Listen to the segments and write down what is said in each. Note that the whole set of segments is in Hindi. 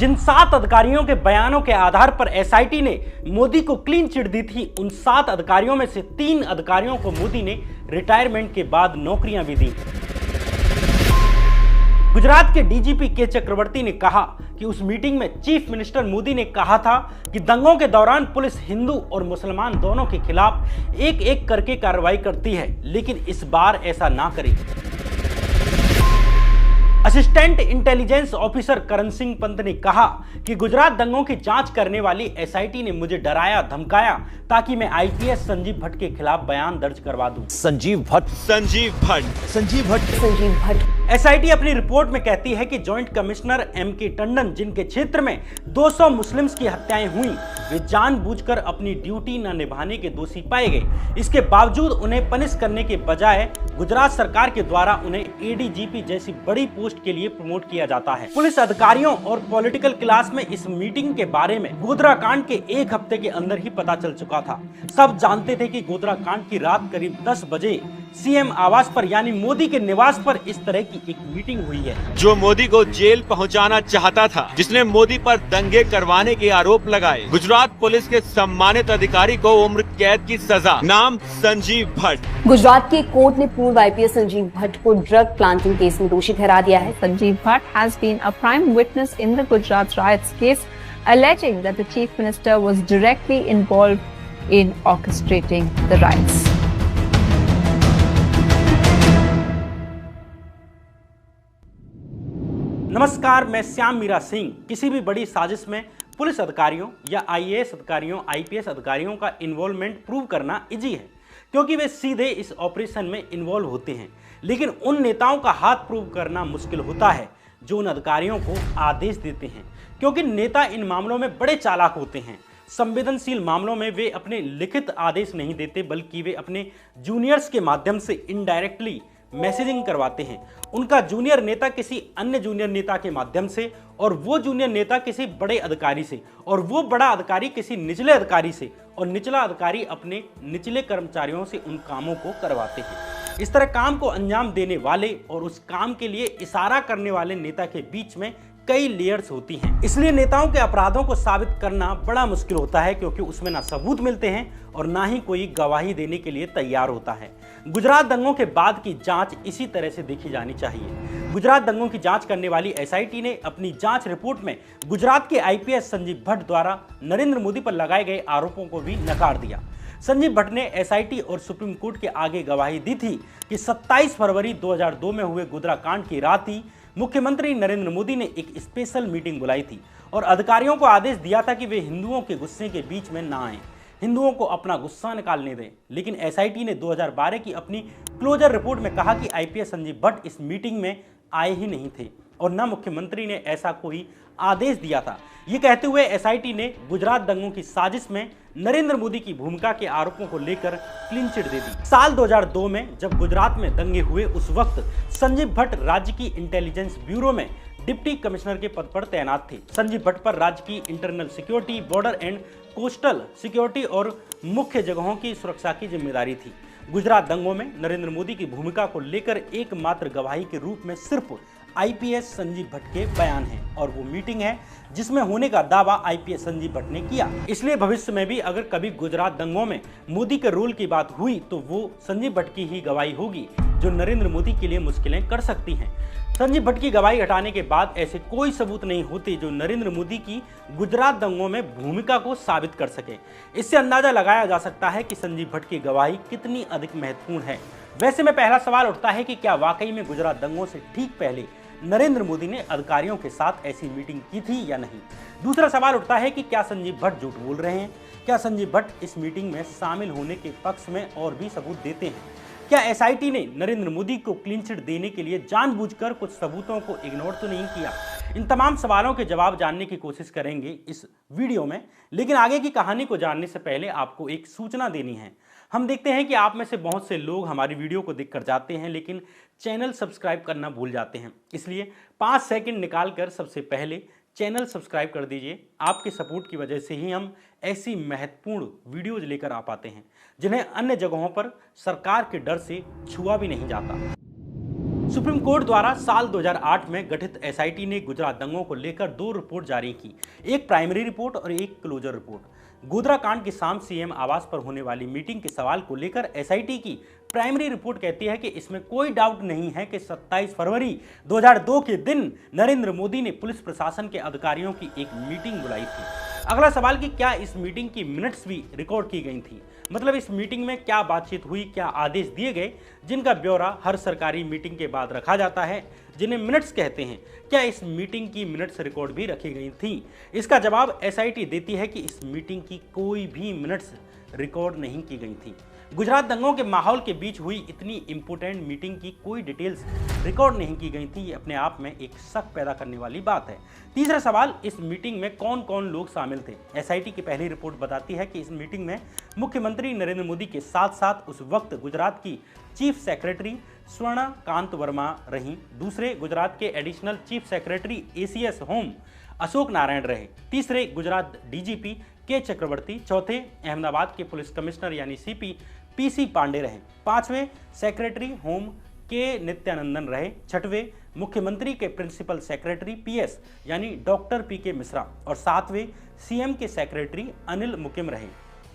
जिन 7 अधिकारियों के बयानों के आधार पर एसआईटी ने मोदी को क्लीन चिट दी थी, उन 7 अधिकारियों में से 3 अधिकारियों को मोदी ने रिटायरमेंट के बाद नौकरियां भी दी। गुजरात के डीजीपी के चक्रवर्ती ने कहा कि उस मीटिंग में चीफ मिनिस्टर मोदी ने कहा था कि दंगों के दौरान पुलिस हिंदू और मुसलमान दोनों के खिलाफ एक एक करके कार्रवाई करती है, लेकिन इस बार ऐसा ना करे। Assistant intelligence officer Karan Singh Pant ने कहा कि गुजरात दंगों की जांच करने वाली एसआईटी ने मुझे डराया धमकाया ताकि मैं आईपीएस संजीव भट्ट के खिलाफ बयान दर्ज करवा दूं। संजीव भट्ट एसआईटी अपनी रिपोर्ट में कहती है कि जॉइंट कमिश्नर एमके टंडन, जिनके क्षेत्र में 200 मुस्लिम्स की हत्याएं हुई, वे जानबूझकर अपनी ड्यूटी न निभाने के दोषी पाए गए। इसके बावजूद उन्हें पनिश करने के बजाय गुजरात सरकार के द्वारा उन्हें एडीजीपी जैसी बड़ी पोस्ट के लिए प्रमोट किया जाता है। पुलिस अधिकारियों और पॉलिटिकल क्लास में इस मीटिंग के बारे में गोधरा कांड के 1 हफ्ते के अंदर ही पता चल चुका था। सब जानते थे कि गोधरा कांड की रात करीब 10 बजे सीएम आवास पर यानी मोदी के निवास पर इस तरह की एक मीटिंग हुई है, जो मोदी को जेल पहुंचाना चाहता था, जिसने मोदी पर दंगे करवाने के आरोप लगाए। गुजरात पुलिस के सम्मानित अधिकारी को उम्र कैद की सजा, नाम संजीव भट्ट। गुजरात की कोर्ट ने पूर्व आईपीएस संजीव भट्ट को ड्रग प्लांटिंग केस में दोषी ठहरा दिया है। Sanjeev Bhatt has been a prime witness in the Gujarat riots case, alleging that the chief minister was directly involved in orchestrating the riots. नमस्कार, मैं श्याम मीरा सिंह। किसी भी बड़ी साजिश में पुलिस अधिकारियों या आईएएस अधिकारियों, आईपीएस अधिकारियों का इन्वॉल्वमेंट प्रूव करना इजी है, क्योंकि वे सीधे इस ऑपरेशन में इन्वॉल्व होते हैं। लेकिन उन नेताओं का हाथ प्रूव करना मुश्किल होता है जो उन अधिकारियों को आदेश देते हैं, क्योंकि नेता इन मामलों में बड़े चालाक होते हैं। संवेदनशील मामलों में वे अपने लिखित आदेश नहीं देते, बल्कि वे अपने जूनियर्स के माध्यम से इनडायरेक्टली मैसेजिंग करवाते हैं। उनका जूनियर नेता किसी अन्य जूनियर नेता के माध्यम से, और वो जूनियर नेता किसी बड़े अधिकारी से, और वो बड़ा अधिकारी किसी निचले अधिकारी से, और निचला अधिकारी अपने निचले कर्मचारियों से उन कामों को करवाते हैं। इस तरह काम को अंजाम देने वाले और उस काम के लिए इशारा करने वाले नेता के बीच में कई लेयर्स होती हैं। इसलिए नेताओं के अपराधों को साबित करना बड़ा मुश्किल होता है, क्योंकि उसमें ना सबूत मिलते हैं और ना ही कोई गवाही देने के लिए तैयार होता है। गुजरात दंगों के बाद की जांच इसी तरह से देखी जानी चाहिए। गुजरात दंगों की जांच करने वाली एसआईटी ने अपनी जांच रिपोर्ट में गुजरात के आईपीएस संजीव भट्ट द्वारा नरेंद्र मोदी पर लगाए गए आरोपों को भी नकार दिया। संजीव भट्ट ने एसआईटी और सुप्रीम कोर्ट के आगे गवाही दी थी कि 27 फरवरी 2002 में हुए गोधरा कांड की रात ही मुख्यमंत्री नरेंद्र मोदी ने एक स्पेशल मीटिंग बुलाई थी और अधिकारियों को आदेश दिया था कि वे हिंदुओं के गुस्से के बीच में ना आएं, हिंदुओं को अपना गुस्सा निकालने दें। लेकिन एसआईटी ने 2012 की अपनी क्लोजर रिपोर्ट में कहा कि आईपीएस संजीव भट्ट इस मीटिंग में आए ही नहीं थे और न मुख्यमंत्री ने ऐसा कोई आदेश दिया था। ये कहते हुए एसआईटी ने गुजरात दंगों की साजिश में नरेंद्र मोदी की भूमिका के आरोपों को लेकर क्लीन चिट दे दी। साल 2002 में जब गुजरात में दंगे हुए, उस वक्त संजीव भट्ट राज्य की इंटेलिजेंस ब्यूरो में डिप्टी कमिश्नर के पद पर तैनात थे। संजीव भट्ट पर राज्य की internal security, border and coastal security और मुख्य जगहों की सुरक्षा की जिम्मेदारी थी। गुजरात दंगों में नरेंद्र मोदी की भूमिका को लेकर एकमात्र गवाही के रूप में सिर्फ आईपीएस संजीव भट्ट के बयान हैं, और वो मीटिंग है जिसमें होने का दावा आईपीएस संजीव भट्ट ने किया। इसलिए भविष्य में भी अगर कभी गुजरात दंगों में मोदी के रोल की बात हुई तो वो संजीव भट्ट की ही गवाही होगी, जो नरेंद्र मोदी के लिए मुश्किलें कर सकती हैं। संजीव भट्ट की गवाही हटाने के बाद ऐसे कोई सबूत नहीं होते जो नरेंद्र मोदी की गुजरात दंगों में भूमिका को साबित कर सके। इससे अंदाजा लगाया जा सकता है कि संजीव भट्ट की गवाही कितनी अधिक महत्वपूर्ण है। वैसे में पहला सवाल उठता है कि क्या वाकई में गुजरात दंगों से ठीक पहले नरेंद्र मोदी ने अधिकारियों के साथ ऐसी मीटिंग की थी या नहीं। दूसरा सवाल उठता है कि क्या संजीव भट्ट झूठ बोल रहे हैं। क्या संजीव भट्ट इस मीटिंग में शामिल होने के पक्ष में और भी सबूत देते हैं। क्या एसआईटी ने नरेंद्र मोदी को क्लीन चिट देने के लिए जानबूझकर कुछ सबूतों को इग्नोर तो नहीं किया। इन तमाम सवालों के जवाब जानने की कोशिश करेंगे इस वीडियो में, लेकिन आगे की कहानी को जानने से पहले आपको एक सूचना देनी है। हम देखते हैं कि आप में से बहुत से लोग हमारी वीडियो को देखकर जाते हैं, लेकिन चैनल सब्सक्राइब करना भूल जाते हैं। इसलिए 5 सेकंड निकालकर सबसे पहले चैनल सब्सक्राइब कर दीजिए। आपके सपोर्ट की वजह से ही हम ऐसी महत्वपूर्ण वीडियोज लेकर आ पाते हैं जिन्हें अन्य जगहों पर सरकार के डर से छुआ भी नहीं जाता। सुप्रीम कोर्ट द्वारा साल 2008 में गठित एसआईटी ने गुजरात दंगों को लेकर 2 रिपोर्ट जारी की, एक प्राइमरी रिपोर्ट और एक क्लोजर रिपोर्ट। गोधरा कांड की शाम सीएम आवास पर होने वाली मीटिंग के सवाल को लेकर एसआईटी की प्राइमरी रिपोर्ट कहती है कि इसमें कोई डाउट नहीं है कि 27 फरवरी 2002 के दिन नरेंद्र मोदी ने पुलिस प्रशासन के अधिकारियों की एक मीटिंग बुलाई थी। अगला सवाल कि क्या इस मीटिंग की मिनट्स भी रिकॉर्ड की गई थी, मतलब इस मीटिंग में क्या बातचीत हुई, क्या आदेश दिए गए, जिनका ब्यौरा हर सरकारी मीटिंग के बाद रखा जाता है, जिन्हें मिनट्स कहते हैं। क्या इस मीटिंग की मिनट्स रिकॉर्ड भी रखी गई थी? इसका जवाब एसआईटी देती है कि इस मीटिंग की कोई भी मिनट्स रिकॉर्ड नहीं की गई थी। गुजरात दंगों के माहौल के बीच हुई इतनी इंपोर्टेंट मीटिंग की कोई डिटेल्स रिकॉर्ड नहीं की गई थी। ये अपने आप में एक शक पैदा करने वाली बात है। तीसरा सवाल, इस मीटिंग में कौन कौन लोग शामिल थे? एसआईटी की पहली रिपोर्ट बताती है कि इस मीटिंग में मुख्यमंत्री नरेंद्र मोदी के साथ साथ उस वक्त गुजरात की चीफ सेक्रेटरी स्वर्ण कांत वर्मा रहीं, दूसरे गुजरात के additional chief secretary ACS home Ashok Narayan रहे, तीसरे गुजरात डीजीपी के चक्रवर्ती, चौथे अहमदाबाद के पुलिस कमिश्नर यानी सीपी पीसी पांडे रहे, पांचवें सेक्रेटरी होम के नित्यानंदन रहे, छठवें मुख्यमंत्री के प्रिंसिपल सेक्रेटरी पीएस यानी डॉक्टर पीके मिश्रा और सातवें सीएम के सेक्रेटरी अनिल मुकिम रहे।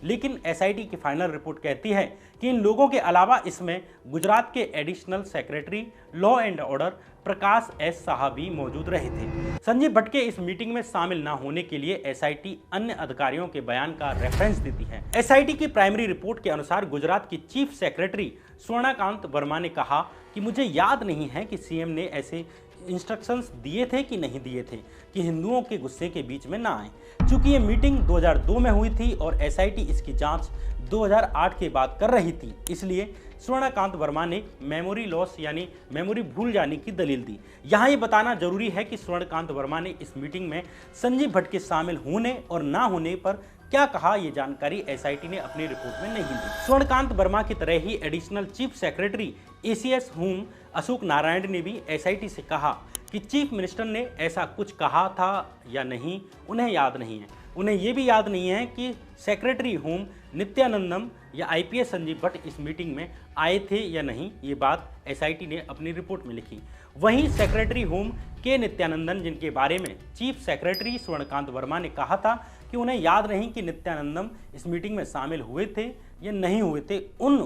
लेकिन एसआईटी की फाइनल रिपोर्ट कहती है कि इन लोगों के अलावा इसमें गुजरात के additional secretary law and order Prakash S Saha भी मौजूद रहे थे। संजीव भट्ट के इस मीटिंग में शामिल न होने के लिए एसआईटी अन्य अधिकारियों के बयान का रेफरेंस देती है। एसआईटी की प्राइमरी रिपोर्ट के अनुसार गुजरात की चीफ सेक्रेटरी स्वर्णकांत वर्मा ने कहा कि मुझे याद नहीं है कि सीएम ने ऐसे इंस्ट्रक्शंस दिए थे कि नहीं दिए थे कि हिंदुओं के गुस्से के बीच में ना आए। चूंकि ये मीटिंग 2002 में हुई थी और एसआईटी इसकी जांच 2008 के बाद कर रही थी, इसलिए स्वर्णकांत वर्मा ने मेमोरी लॉस यानी मेमोरी भूल जाने की दलील दी। यहाँ ये बताना जरूरी है कि स्वर्णकांत वर्मा ने इस मीटिंग में संजीव भट्ट के शामिल होने और ना होने पर क्या कहा, ये जानकारी एसआईटी ने अपनी रिपोर्ट में नहीं दी। स्वर्णकांत वर्मा की तरह ही additional chief secretary ACS home Ashok Narayan ने भी एसआईटी से कहा कि चीफ मिनिस्टर ने ऐसा कुछ कहा था या नहीं, उन्हें याद नहीं है। उन्हें यह भी याद नहीं है कि सेक्रेटरी होम नित्यानंदम या आईपीएस संजीव भट्ट इस मीटिंग में आए थे या नहीं। ये बात एसआईटी ने अपनी रिपोर्ट में लिखी। वहीं सेक्रेटरी होम के नित्यानंदन, जिनके बारे में चीफ सेक्रेटरी स्वर्णकांत वर्मा ने कहा था कि उन्हें याद नहीं कि नित्यानंदम इस मीटिंग में शामिल हुए थे या नहीं हुए थे, उन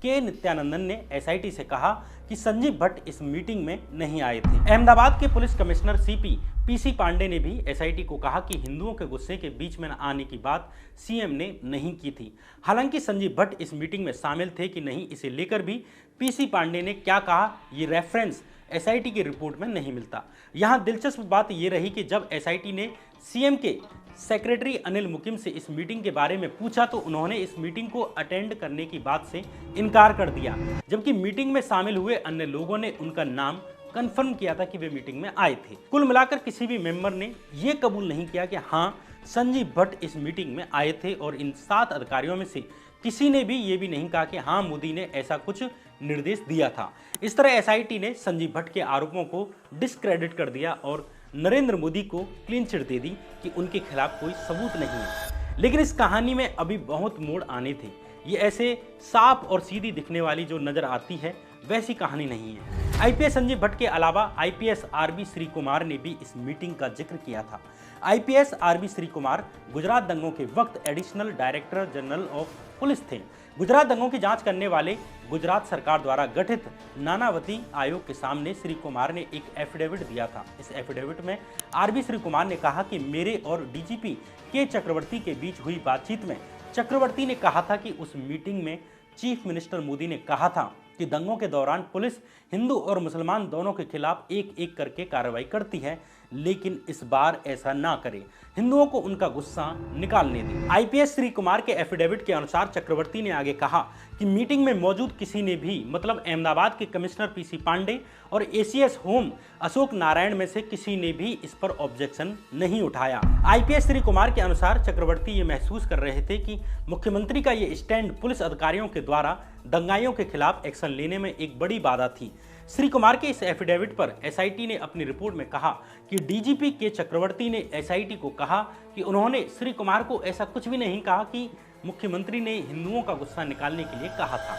के नित्यानंदन ने एसआईटी से कहा कि संजीव भट्ट इस मीटिंग में नहीं आए थे। अहमदाबाद के police commissioner CP PC Pandey ने भी एसआईटी को कहा कि हिंदुओं के गुस्से के बीच में आने की बात सीएम ने नहीं की थी। हालांकि संजीव भट्ट इस मीटिंग में शामिल थे कि नहीं, इसे लेकर भी पीसी पांडे ने क्या कहा, ये रेफरेंस एसआईटी की रिपोर्ट में नहीं मिलता। यहाँ दिलचस्प बात ये रही कि जब एसआईटी ने सीएम के सेक्रेटरी अनिल मुकिम से इस मीटिंग के बारे में पूछा तो उन्होंने इस मीटिंग को अटेंड करने की बात से इनकार कर दिया, जबकि मीटिंग में शामिल हुए अन्य लोगों ने उनका नाम कंफर्म किया था कि वे मीटिंग में आए थे। कुल मिलाकर किसी भी मेंबर ने यह कबूल नहीं किया कि हाँ संजीव भट्ट इस मीटिंग में आए थे, और इन 7 अधिकारियों में से किसी ने भी ये भी नहीं कहा कि हाँ मोदी ने ऐसा कुछ निर्देश दिया था। इस तरह एसआईटी ने संजीव भट्ट के आरोपों को डिस्क्रेडिट कर दिया और नरेंद्र मोदी को क्लीन चिट दे दी कि उनके खिलाफ कोई सबूत नहीं है। लेकिन इस कहानी में अभी बहुत मोड़ आने थे। ये ऐसे साफ और सीधी दिखने वाली जो नजर आती है वैसी कहानी नहीं है। आईपीएस संजीव भट्ट के अलावा आईपीएस आरबी श्री कुमार ने भी इस मीटिंग का जिक्र किया था। आईपीएस आरबी श्री कुमार गुजरात दंगों के वक्त additional director general of police थे। गुजरात दंगों की जांच करने वाले गुजरात सरकार द्वारा गठित नानावती आयोग के सामने श्री कुमार ने एक एफिडेविट दिया था। इस एफिडेविट में आरबी श्री कुमार ने कहा कि मेरे और डीजीपी के चक्रवर्ती के बीच हुई बातचीत में चक्रवर्ती ने कहा था कि उस मीटिंग में चीफ मिनिस्टर मोदी ने कहा था कि दंगों के दौरान पुलिस हिंदू और मुसलमान दोनों के खिलाफ एक एक करके कार्रवाई करती है, लेकिन इस बार ऐसा ना करे, हिंदुओं को उनका गुस्सा निकालने दें। आईपीएस श्री कुमार के एफिडेविट के अनुसार चक्रवर्ती ने आगे कहा कि मीटिंग में मौजूद किसी ने भी, मतलब अहमदाबाद के कमिश्नर पीसी पांडे और एसीएस होम अशोक नारायण में से किसी ने भी इस पर ऑब्जेक्शन नहीं उठाया। आईपीएस श्री कुमार के अनुसार चक्रवर्ती ये महसूस कर रहे थे कि मुख्यमंत्री का ये स्टैंड पुलिस अधिकारियों के द्वारा दंगाइयों के खिलाफ एक्शन लेने में एक बड़ी बाधा थी। श्री कुमार के इस एफिडेविट पर एसआईटी ने अपनी रिपोर्ट में कहा कि डीजीपी के चक्रवर्ती ने एसआईटी को कहा कि उन्होंने श्री कुमार को ऐसा कुछ भी नहीं कहा कि मुख्यमंत्री ने हिंदुओं का गुस्सा निकालने के लिए कहा था।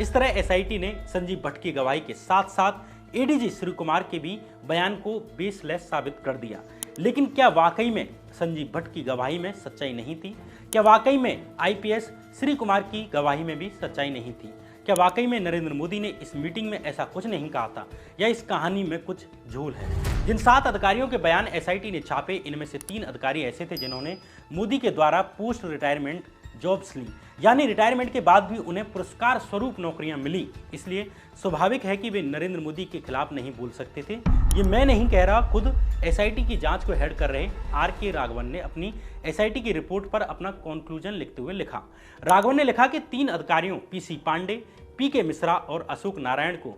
इस तरह एसआईटी ने संजीव भट्ट की गवाही के साथ साथ एडीजी श्री कुमार के भी बयान को बेसलेस साबित कर दिया। लेकिन क्या वाकई में संजीव भट्ट की गवाही में सच्चाई नहीं थी? क्या वाकई में आईपीएस श्री कुमार की गवाही में भी सच्चाई नहीं थी? क्या वाकई में नरेंद्र मोदी ने इस मीटिंग में ऐसा कुछ नहीं कहा था, या इस कहानी में कुछ झूल है? जिन 7 अधिकारियों के बयान एसआईटी ने छापे, इनमें से 3 अधिकारी ऐसे थे जिन्होंने मोदी के द्वारा पोस्ट रिटायरमेंट जॉब्स ली, यानी रिटायरमेंट के बाद भी उन्हें पुरस्कार स्वरूप नौकरियां मिली। इसलिए स्वाभाविक है कि वे नरेंद्र मोदी के खिलाफ नहीं बोल सकते थे। ये मैं नहीं कह रहा, खुद एसआईटी की जांच को हेड कर रहे आर.के. राघवन ने अपनी एसआईटी की रिपोर्ट पर अपना कंक्लूजन लिखते हुए लिखा। राघवन ने लिखा कि 3 अधिकारियों पीसी पांडे, पीके मिश्रा और अशोक नारायण को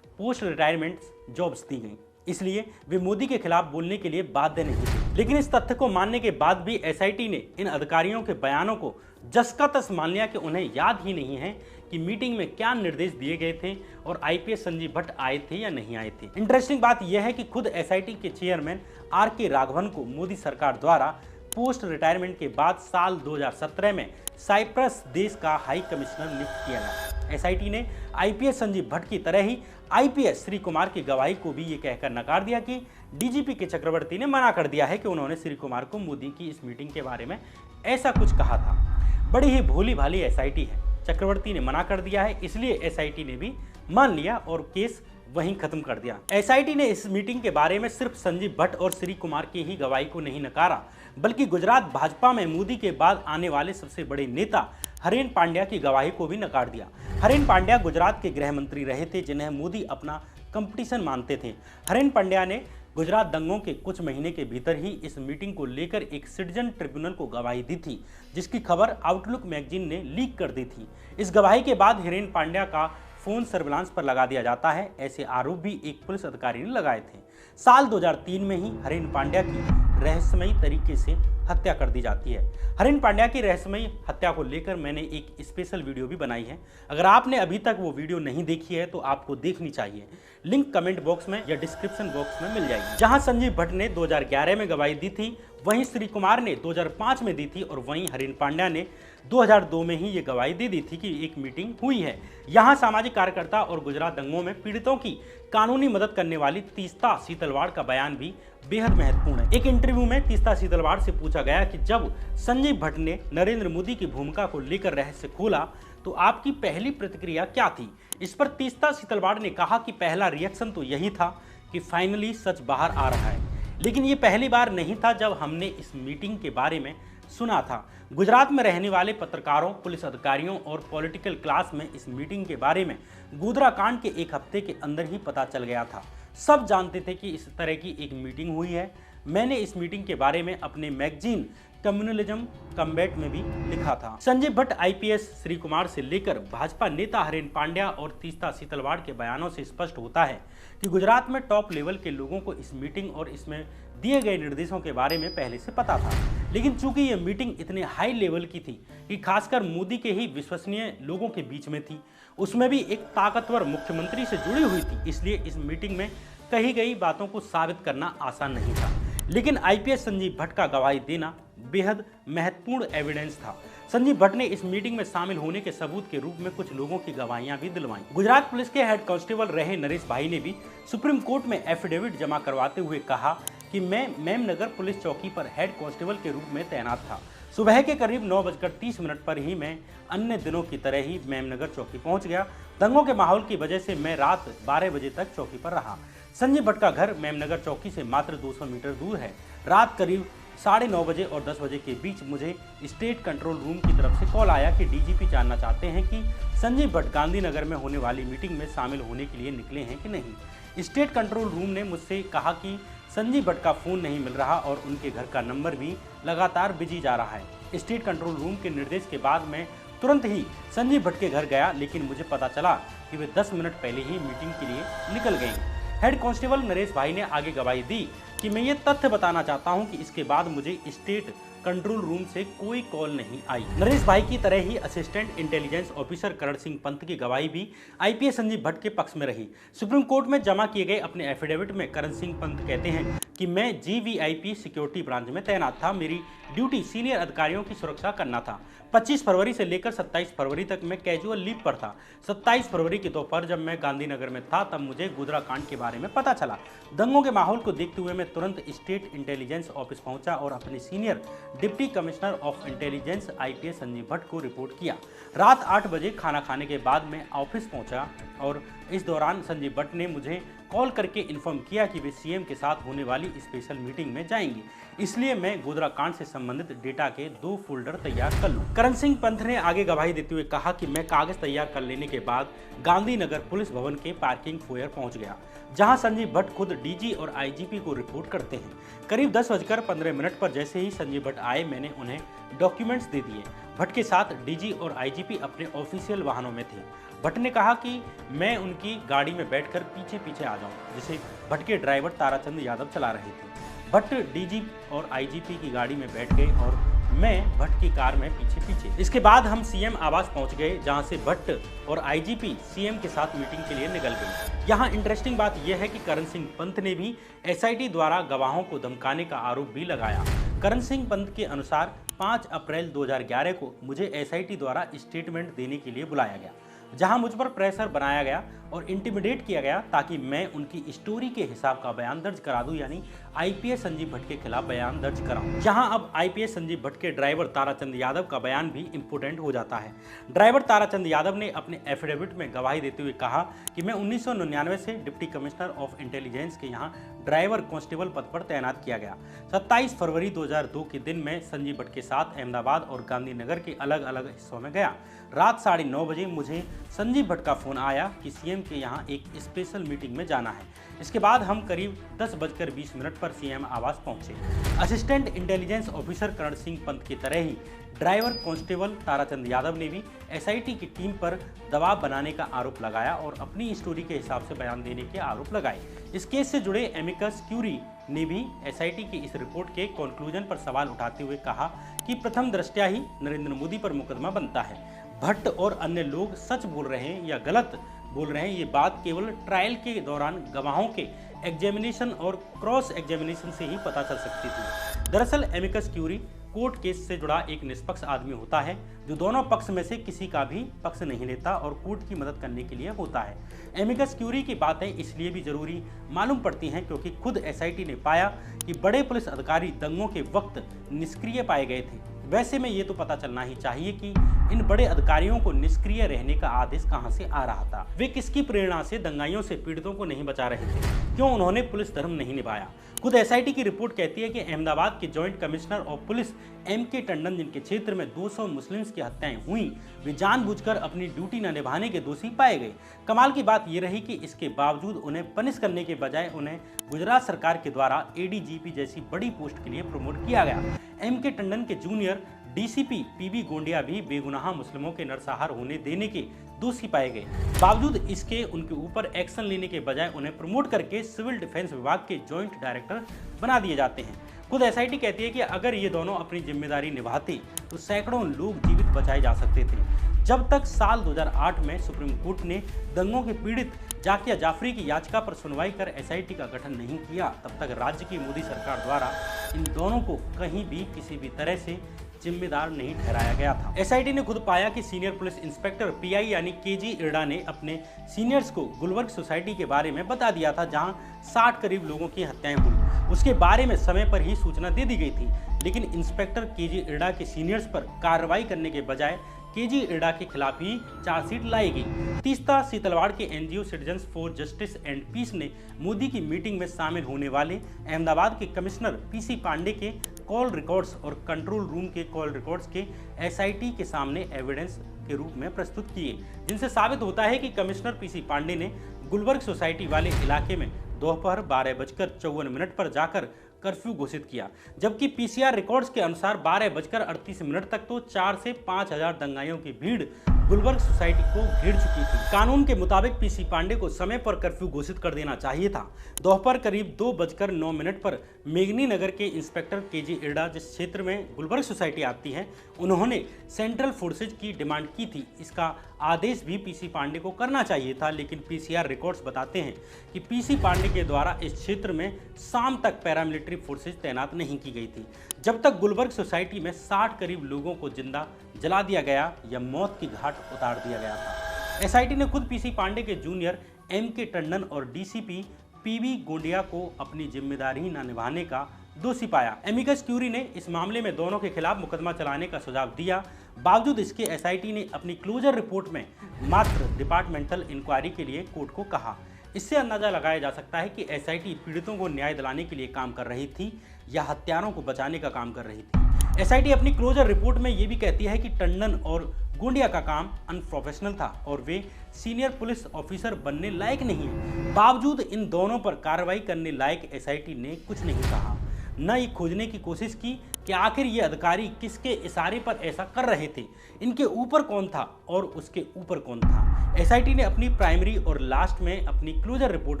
पोस्ट रिटायरमेंट जॉब्स दी गई, इसलिए वे मोदी के खिलाफ बोलने के लिए बाध्य नहीं थे। लेकिन इस तथ्य को मानने के बाद भी एसआईटी ने इन अधिकारियों के बयानों को जस का तस मान लिया कि उन्हें याद ही नहीं है कि मीटिंग में क्या निर्देश दिए गए थे और आईपीएस संजीव भट्ट आए थे या नहीं आए थे। इंटरेस्टिंग बात यह है कि खुद एसआईटी के चेयरमैन आर.के. राघवन को मोदी सरकार द्वारा पोस्ट रिटायरमेंट के बाद साल 2017 में साइप्रस देश का हाई कमिश्नर नियुक्त किया गया। एसआईटी ने आईपीएस संजीव भट्ट की तरह ही आईपीएस श्री कुमार की गवाही को भी ये कहकर नकार दिया कि डीजीपी के चक्रवर्ती ने मना कर दिया है कि उन्होंने श्री कुमार को मोदी की इस मीटिंग के बारे में ऐसा कुछ कहा था। बड़ी ही भोली भाली एसआईटी है। चक्रवर्ती ने मना कर दिया है, इसलिए एसआईटी ने भी मान लिया और केस वहीं खत्म कर दिया। एसआईटी ने इस मीटिंग के बारे में सिर्फ संजीव भट्ट और श्री कुमार की ही गवाही को नहीं नकारा, बल्कि गुजरात भाजपा में मोदी के बाद आने वाले सबसे बड़े नेता हरेन पांड्या की गवाही को भी नकार दिया। हरेन पांड्या गुजरात के गृह मंत्री रहे थे, जिन्हें मोदी अपना कंपटीशन मानते थे। हरेन पांड्या ने गुजरात दंगों के कुछ महीने के भीतर ही इस मीटिंग को लेकर एक सिटीजन ट्रिब्यूनल को गवाही दी थी, जिसकी खबर आउटलुक मैगजीन ने लीक कर दी थी। इस गवाही के बाद हरेन पांड्या का फोन सर्विलांस पर लगा दिया जाता है, ऐसे आरोप भी एक पुलिस अधिकारी ने लगाए थे। साल 2003 में ही हरेन पांड्या की रहस्यमयी तरीके से हत्या कर दी जाती है। हरेन पांड्या की रहस्यमयी हत्या को लेकर मैंने एक स्पेशल वीडियो भी बनाई है। अगर आपने अभी तक वो वीडियो नहीं देखी है तो आपको देखनी चाहिए। लिंक कमेंट बॉक्स में या डिस्क्रिप्शन बॉक्स में मिल जाएगी। जहां संजीव भट्ट ने 2011 में गवाही दी थी, वहीं श्री कुमार ने 2005 में दी थी और वहीं हरेन पांड्या ने 2002 में ही ये गवाही दे दी थी कि एक मीटिंग हुई है। यहाँ सामाजिक कार्यकर्ता और गुजरात दंगों में पीड़ितों की कानूनी मदद करने वाली तीस्ता सीतलवाड़ का बयान भी बेहद महत्वपूर्ण है। एक इंटरव्यू में तीस्ता सीतलवाड़ से पूछा गया कि जब संजीव भट्ट ने नरेंद्र मोदी की भूमिका को लेकर रहस्य खोला तो आपकी पहली प्रतिक्रिया क्या थी? इस पर तीस्ता सीतलवाड़ ने कहा कि पहला रिएक्शन तो यही था कि फाइनली सच बाहर आ रहा है, लेकिन ये पहली बार नहीं था जब हमने इस मीटिंग के बारे में सुना था। गुजरात में रहने वाले पत्रकारों, पुलिस अधिकारियों और पॉलिटिकल क्लास में इस मीटिंग के बारे में गोधरा कांड के एक हफ्ते के अंदर ही पता चल गया था। सब जानते थे कि इस तरह की एक मीटिंग हुई है। मैंने इस मीटिंग के बारे में अपने मैगजीन कम्युनलिज्म कम्बैट में भी लिखा था। संजीव भट्ट आईपीएस श्री कुमार से लेकर भाजपा नेता हरेन पांड्या और तीस्ता सीतलवाड़ के बयानों से स्पष्ट होता है कि गुजरात में टॉप लेवल के लोगों को इस मीटिंग और इसमें दिए गए निर्देशों के बारे में पहले से पता था। लेकिन चूंकि यह मीटिंग इतने हाई लेवल की थी कि खासकर मोदी के ही विश्वसनीय लोगों के बीच में थी, उसमें भी एक ताकतवर मुख्यमंत्री से जुड़ी हुई थी, इसलिए इस मीटिंग में कही गई बातों को साबित करना आसान नहीं था। लेकिन आईपीएस संजीव भट्ट का गवाही देना बेहद महत्वपूर्ण एविडेंस था। संजीव भट्ट ने इस मीटिंग में शामिल होने के सबूत के रूप में कुछ लोगों की गवाहियां भी दिलवाईं। गुजरात पुलिस के हेड कांस्टेबल रहे नरेश भाई ने भी सुप्रीम कोर्ट में एफिडेविट जमा करवाते हुए कहा कि मैं मेमनगर पुलिस चौकी पर हेड कांस्टेबल के रूप में तैनात था। सुबह के करीब 9:30 पर ही मैं अन्य दिनों की तरह ही मेमनगर चौकी पहुंच गया। दंगों के माहौल की वजह से मैं रात 12 बजे तक चौकी पर रहा। संजीव भट्ट का घर मेमनगर चौकी से मात्र 200 मीटर दूर है। रात करीब 9:30 बजे और 10 बजे के बीच मुझे स्टेट कंट्रोल रूम की तरफ से कॉल आया कि डीजीपी जानना चाहते हैं कि संजीव भट्ट गांधीनगर में होने वाली मीटिंग में शामिल होने के लिए निकले हैं कि नहीं। स्टेट कंट्रोल रूम ने मुझसे कहा कि संजीव भट्ट का फ़ोन नहीं मिल रहा और उनके घर का नंबर भी लगातार बिजी जा रहा है। स्टेट कंट्रोल रूम के निर्देश के बाद मैं तुरंत ही संजीव भट्ट के घर गया, लेकिन मुझे पता चला कि वे 10 मिनट पहले ही मीटिंग के लिए निकल गए। हेड कांस्टेबल नरेश भाई ने आगे गवाही दी कि मैं ये तथ्य बताना चाहता हूं कि इसके बाद मुझे स्टेट कंट्रोल रूम से कोई कॉल नहीं आई। नरेश भाई की तरह ही assistant intelligence officer Karan Singh Pant की गवाही भी आईपीएस संजीव भट्ट के पक्ष में रही। सुप्रीम कोर्ट में जमा किए गए अपने एफिडेविट में करण सिंह पंत कहते हैं कि मैं जीवीआईपी सिक्योरिटी ब्रांच में तैनात था। मेरी ड्यूटी सीनियर अधिकारियों की सुरक्षा करना था। 25 फरवरी से लेकर 27 फरवरी तक मैं कैजुअल लीव पर था। 27 फरवरी की दोपहर जब मैं गांधीनगर में था तब मुझे गोधरा कांड के बारे में पता चला। दंगों के माहौल को देखते हुए मैं तुरंत स्टेट इंटेलिजेंस ऑफिस पहुंचा और अपने senior deputy commissioner of intelligence IPS Sanjeev Bhatt को रिपोर्ट किया। रात 8 बजे खाना खाने के बाद मैं ऑफिस पहुंचा और इस दौरान संजीव भट्ट ने मुझे कॉल करके इन्फॉर्म किया कि वे सीएम के साथ होने वाली स्पेशल मीटिंग में जाएंगे, इसलिए मैं गोधरा कांड से संबंधित डेटा के 2 फोल्डर तैयार कर लूं। करण सिंह पंत ने आगे गवाही देते हुए कहा कि मैं कागज तैयार कर लेने के बाद गांधीनगर पुलिस भवन के पार्किंग फोयर पहुंच गया, जहां संजीव भट्ट खुद डीजी और आईजीपी को रिपोर्ट करते हैं। करीब 10:15 पर जैसे ही संजीव भट्ट आए मैंने उन्हें डॉक्यूमेंट्स दे दिए। भट्ट के साथ डीजी और आईजीपी अपने ऑफिशियल वाहनों में थे। भट्ट ने कहा कि मैं उनकी गाड़ी में बैठकर पीछे पीछे आ जाऊं, जिसे भट्ट के ड्राइवर ताराचंद यादव चला रहे थे। भट्ट डीजी और आईजीपी की गाड़ी में बैठ गए और मैं भट्ट की कार में पीछे पीछे। इसके बाद हम सीएम आवास पहुंच गए, जहां से भट्ट और आईजीपी सीएम के साथ मीटिंग के लिए निकल गए। यहां इंटरेस्टिंग बात यह है कि करण सिंह पंत ने भी एसआईटी द्वारा गवाहों को धमकाने का आरोप भी लगाया। करण सिंह पंत के अनुसार 5 अप्रैल 2011 को मुझे एसआईटी द्वारा स्टेटमेंट देने के लिए बुलाया गया, जहां मुझ पर प्रेशर बनाया गया और इंटिमिडेट किया गया ताकि मैं उनकी स्टोरी के हिसाब का बयान दर्ज करा दूं, यानी आईपीएस संजीव भट्ट के खिलाफ बयान दर्ज कराऊं। जहां अब आईपीएस संजीव भट्ट के ड्राइवर ताराचंद यादव का बयान भी इंपोर्टेंट हो जाता है। ड्राइवर ताराचंद यादव ने अपने एफिडेविट में गवाही देते हुए कहा कि मैं 1999 से डिप्टी कमिश्नर ऑफ इंटेलिजेंस के यहाँ ड्राइवर कांस्टेबल पद पर तैनात किया गया। 27 फरवरी 2002 के दिन मैं संजीव भट्ट के साथ अहमदाबाद और गांधीनगर के अलग अलग हिस्सों में गया। रात 9:30 बजे मुझे संजीव भट्ट का फोन आया कि सीएम के यहाँ एक स्पेशल मीटिंग में जाना है। इसके बाद हम करीब 10:20 पर सीएम आवास पहुंचे। Assistant intelligence officer Karan Singh Pant की तरह ही ड्राइवर कांस्टेबल ताराचंद यादव ने भी एसआईटी की टीम पर दबाव बनाने का आरोप लगाया और अपनी स्टोरी के हिसाब से बयान देने के आरोप लगाए। इस केस से जुड़े एमिकस क्यूरी ने भी एसआईटी की इस रिपोर्ट के कंक्लूजन पर सवाल उठाते हुए कहा कि प्रथम दृष्टया ही नरेंद्र मोदी पर मुकदमा बनता है। भट्ट और अन्य लोग सच बोल रहे हैं या गलत बोल रहे हैं, ये बात केवल ट्रायल के दौरान गवाहों के एग्जामिनेशन और क्रॉस एग्जामिनेशन से ही पता चल सकती थी। दरअसल एमिकस क्यूरी कोर्ट केस से जुड़ा एक निष्पक्ष आदमी होता है जो दोनों पक्ष में से किसी का भी पक्ष नहीं लेता और कोर्ट की मदद करने के लिए होता है। एमिकस क्यूरी की बातें इसलिए भी जरूरी मालूम पड़ती हैं क्योंकि खुद एसआईटी ने पाया कि बड़े पुलिस अधिकारी दंगों के वक्त निष्क्रिय पाए गए थे। वैसे में ये तो पता चलना ही चाहिए कि इन बड़े अधिकारियों को निष्क्रिय रहने का आदेश कहां से आ रहा था। वे किसकी प्रेरणा से दंगाइयों से पीड़ितों को नहीं बचा रहे थे? क्यों उन्होंने पुलिस धर्म नहीं निभाया? खुद एसआईटी की रिपोर्ट कहती है कि अहमदाबाद के joint commissioner of police MK. Tandon, जिनके क्षेत्र में 200 मुस्लिम्स की हत्याएं हुई, वे जानबूझकर अपनी ड्यूटी न निभाने के दोषी पाए गए। कमाल की बात यह रही कि इसके बावजूद उन्हें पनिश करने के बजाय उन्हें गुजरात सरकार के द्वारा एडीजीपी जैसी बड़ी पोस्ट के लिए प्रमोट किया गया। एम.के. टंडन के जूनियर डीसीपी पीबी गोंडिया भी बेगुनाह मुस्लिमों के नरसंहार होने देने के दोषी पाए गए। बावजूद इसके उनके ऊपर एक्शन लेने के बजाय उन्हें प्रमोट करके सिविल डिफेंस विभाग के जॉइंट डायरेक्टर बना दिए जाते हैं। खुद एसआईटी कहती है कि अगर ये दोनों अपनी जिम्मेदारी निभाते तो सैकड़ों लोग जीवित बचाए जा सकते थे। जब तक साल 2008 में सुप्रीम कोर्ट ने दंगों के पीड़ित जाकिया जाफरी की याचिका पर सुनवाई कर एसआईटी का गठन नहीं किया, तब तक राज्य की मोदी सरकार द्वारा इन दोनों को कहीं भी किसी भी तरह से जिम्मेदार नहीं ठहराया गया था। एसआईटी ने खुद पाया कि सीनियर पुलिस इंस्पेक्टर पीआई यानी केजी इरडा ने अपने सीनियर्स को गुलबर्ग सोसाइटी के बारे में बता दिया था, जहां 60 करीब लोगों की हत्याएं हुई। उसके बारे में समय पर ही सूचना दे दी गई थी, लेकिन इंस्पेक्टर केजी इरडा के सीनियर्स पर कार्रवाई करने के बजाय केजी इरडा के खिलाफ ही चार्जशीट लाई गई। तीस्ता सीतलवाड़ के NGO citizens for justice and peace ने मोदी की मीटिंग में शामिल होने वाले अहमदाबाद के कमिश्नर पीसी पांडे के कॉल रिकॉर्ड्स और कंट्रोल रूम के कॉल रिकॉर्ड्स के एसआईटी के सामने एविडेंस के रूप में प्रस्तुत किए, जिनसे साबित होता है कि कमिश्नर पीसी पांडे ने गुलबर्ग सोसाइटी वाले इलाके में दोपहर 12:54 पर जाकर कर्फ्यू घोषित किया, जबकि पीसीआर रिकॉर्ड्स के अनुसार 12:38 तक तो 4 से 5 हजार दंगाइयों की भीड़ गुलबर्ग सोसाइटी को घेर चुकी थी। कानून के मुताबिक पीसी पांडे को समय पर कर्फ्यू घोषित कर देना चाहिए था। दोपहर करीब 2:09 पर मेघनी नगर के इंस्पेक्टर केजी इरडा, जिस क्षेत्र में गुलबर्ग सोसाइटी आती है, उन्होंने सेंट्रल फोर्सेज की डिमांड की थी। इसका आदेश भी पीसी पांडे को करना चाहिए था, लेकिन पीसीआर रिकॉर्ड्स बताते हैं कि पीसी पांडे के द्वारा इस क्षेत्र में शाम तक पैरामिलिट्री फोर्सेज तैनात नहीं की गई थी, जब तक गुलबर्ग सोसाइटी में 60 करीब लोगों को जिंदा जला दिया गया या मौत की घाट उतार दिया गया था। एसआईटी ने खुद पीसी पांडे के जूनियर एमके टंडन और डीसीपी पीबी गोंडिया को अपनी जिम्मेदारी न निभाने का दोषी पाया। एमिकस क्यूरी ने इस मामले में दोनों के खिलाफ मुकदमा चलाने का सुझाव दिया। बावजूद इसके एसआईटी ने अपनी क्लोजर रिपोर्ट में मात्र डिपार्टमेंटल इंक्वायरी के लिए कोर्ट को कहा। इससे अंदाजा लगाया जा सकता है कि एसआईटी पीड़ितों को न्याय दिलाने के लिए काम कर रही थी या हत्यारों को बचाने का काम कर रही थी। एसआईटी अपनी क्लोजर रिपोर्ट में ये भी कहती है कि टंडन और गोंडिया का काम अनप्रोफेशनल था और वे सीनियर पुलिस ऑफिसर बनने लायक नहीं है। बावजूद इन दोनों पर कार्रवाई करने लायक एसआईटी ने कुछ नहीं कहा, न ये खोजने की कोशिश की कि आखिर ये अधिकारी किसके इशारे पर ऐसा कर रहे थे, इनके ऊपर कौन था और उसके ऊपर कौन था। एसआईटी ने अपनी प्राइमरी और लास्ट में अपनी क्लोजर रिपोर्ट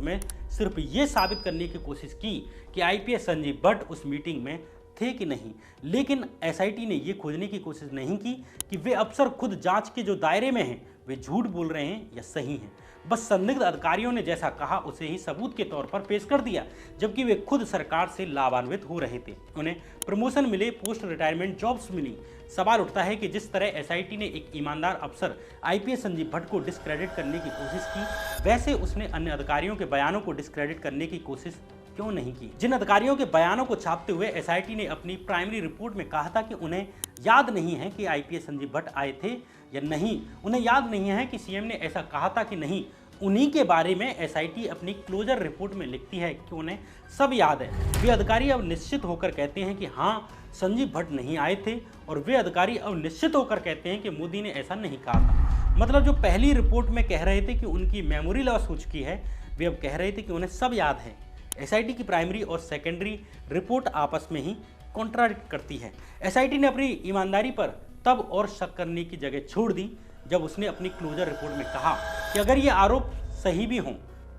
में सिर्फ ये साबित करने की कोशिश की कि आईपीएस संजीव भट्ट उस मीटिंग में थे कि नहीं, लेकिन एसआईटी ने ये खोजने की कोशिश नहीं की कि वे अफसर खुद जांच के जो दायरे में हैं वे झूठ बोल रहे हैं या सही हैं। बस संदिग्ध अधिकारियों ने जैसा कहा उसे ही सबूत के तौर पर पेश कर दिया, जबकि वे खुद सरकार से लाभान्वित हो रहे थे। उन्हें प्रमोशन मिले, पोस्ट रिटायरमेंट जॉब्स मिली। सवाल उठता है कि जिस तरह एसआईटी ने एक ईमानदार अफसर आईपीएस संजीव भट्ट को डिस्क्रेडिट करने की कोशिश की, वैसे उसने अन्य अधिकारियों के बयानों को डिस्क्रेडिट करने की कोशिश क्यों नहीं की। जिन अधिकारियों के बयानों को छापते हुए एसआईटी ने अपनी प्राइमरी रिपोर्ट में कहा था कि उन्हें याद नहीं है कि आईपीएस संजीव भट्ट आए थे या नहीं, उन्हें याद नहीं है कि सीएम ने ऐसा कहा था कि नहीं, उन्हीं के बारे में एसआईटी अपनी क्लोजर रिपोर्ट में लिखती है कि उन्हें सब याद है। वे अधिकारी अब निश्चित होकर कहते हैं कि हाँ, संजीव भट्ट नहीं आए थे, और वे अधिकारी अब निश्चित होकर कहते हैं कि मोदी ने ऐसा नहीं कहा था। मतलब जो पहली रिपोर्ट में कह रहे थे कि उनकी मेमोरी लॉस हो चुकी है, वे अब कह रहे थे कि उन्हें सब याद है। एसआईटी की प्राइमरी और सेकेंडरी रिपोर्ट आपस में ही कॉन्ट्राडिक्ट करती है। एसआईटी ने अपनी ईमानदारी पर तब और शक करने की जगह छोड़ दी जब उसने अपनी क्लोजर रिपोर्ट में कहा कि अगर ये आरोप सही भी हों,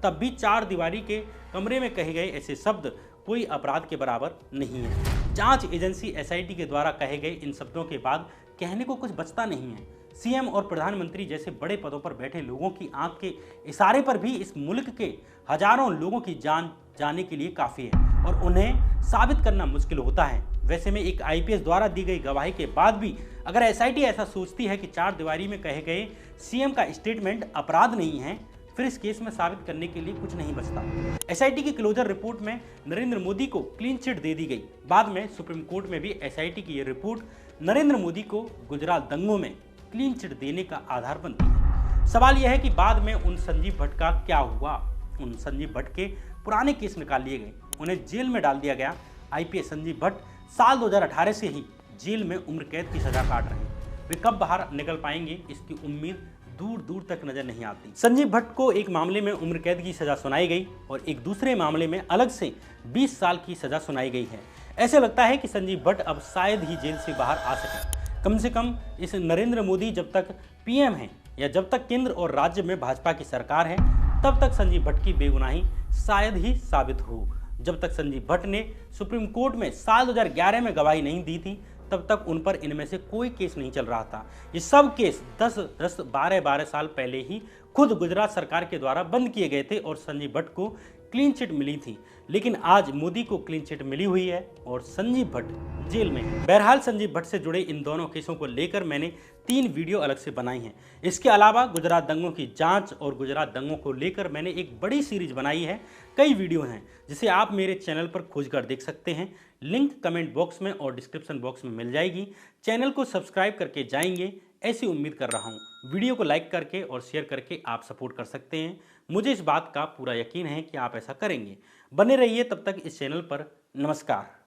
तब भी 4 दीवारी के कमरे में कहे गए ऐसे शब्द कोई अपराध के बराबर नहीं है। जांच एजेंसी एसआईटी के द्वारा कहे गए इन शब्दों के बाद कहने को कुछ बचता नहीं है। सीएम और प्रधानमंत्री जैसे बड़े पदों पर बैठे लोगों की आंख के इशारे पर भी इस मुल्क के हजारों लोगों की जान जाने के लिए काफ़ी है और उन्हें साबित करना मुश्किल होता है। वैसे में एक आईपीएस द्वारा दी गई गवाही के बाद भी अगर एसआईटी ऐसा सोचती है कि 4 दीवारी में कहे गए सीएम का स्टेटमेंट अपराध नहीं है, फिर इस केस में साबित करने के लिए कुछ नहीं बचता। एसआईटी की क्लोजर रिपोर्ट में नरेंद्र मोदी को क्लीन चिट दे दी गई। बाद में सुप्रीम कोर्ट में भी एसआईटी की ये रिपोर्ट नरेंद्र मोदी को गुजरात दंगों में क्लीन चिट देने का आधार बनती है। सवाल यह है कि बाद में उन संजीव भट्ट का क्या हुआ। उन संजीव भट्ट के पुराने केस निकाल लिए गए, उन्हें जेल में डाल दिया गया। आईपीएस संजीव भट्ट साल 2018 से ही जेल में उम्र कैद की सजा काट रहे हैं। वे कब बाहर निकल पाएंगे, इसकी उम्मीद दूर दूर तक नजर नहीं आती। संजीव भट्ट को एक मामले में उम्र कैद की सजा सुनाई गई और एक दूसरे मामले में अलग से 20 साल की सजा सुनाई गई है। ऐसे लगता है कि संजीव भट्ट अब शायद ही जेल से बाहर आ सके। कम से कम इस नरेंद्र मोदी जब तक पीएम हैं या जब तक केंद्र और राज्य में भाजपा की सरकार है, तब तक संजीव भट्ट की बेगुनाही शायद ही साबित हो। जब तक संजीव भट्ट ने सुप्रीम कोर्ट में साल 2011 में गवाही नहीं दी थी, तब तक उन पर इनमें से कोई केस नहीं चल रहा था। ये सब केस 10, 12 साल पहले ही खुद गुजरात सरकार के द्वारा बंद किए गए थे और संजीव भट्ट को क्लीन चिट मिली थी। लेकिन आज मोदी को क्लीन चिट मिली हुई है और संजीव भट्ट जेल में है। बहरहाल संजीव भट्ट से जुड़े इन दोनों केसों को लेकर मैंने 3 वीडियो अलग से बनाई हैं। इसके अलावा गुजरात दंगों की जांच और गुजरात दंगों को लेकर मैंने एक बड़ी सीरीज बनाई है। कई वीडियो हैं जिसे आप मेरे चैनल पर खोज कर देख सकते हैं। लिंक कमेंट बॉक्स में और डिस्क्रिप्शन बॉक्स में मिल जाएगी। चैनल को सब्सक्राइब करके जाएंगे, ऐसी उम्मीद कर रहा हूँ। वीडियो को लाइक करके और शेयर करके आप सपोर्ट कर सकते हैं। मुझे इस बात का पूरा यकीन है कि आप ऐसा करेंगे। बने रहिए तब तक इस चैनल पर। नमस्कार।